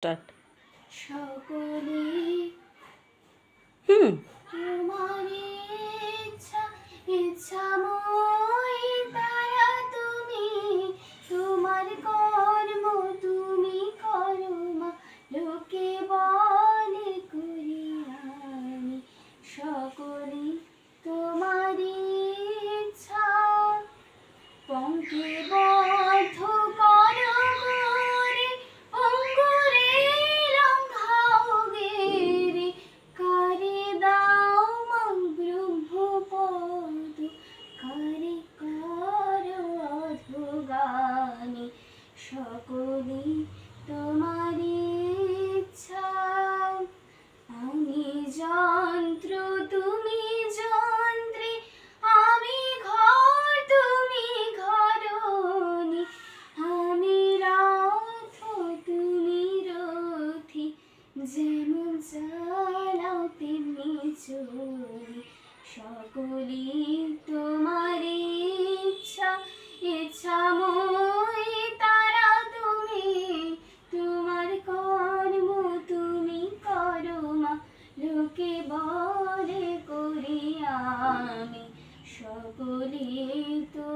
Start. সকলে হুম তোমার ইচ্ছা ইচ্ছাময় তারা তুমি, তোমার কর্ম তুমি করো মা, লোকে বলে করি আমি। সকলে তোমার ইচ্ছা পঙ্কে বদ্ধ করো করে, অঙ্কুরে লঙ্ঘাও গেরে, কারে দাও মা ব্রহ্মপদ, কারে করো অধোগামী। সকলে তোমার ইচ্ছা, আমি যন্ত্র তুমি যন্ত্রে, আমি ঘর তুমি ঘরণী, আমি রথ তুমি রথী, যেমন চালাও তেমনি চলি। সকলে তোমার ইচ্ছা ইচ্ছাময় তারা তুমি, তোমার কর্ম তুমি করো মা, লোকে বলে করি আমি। সকলে তো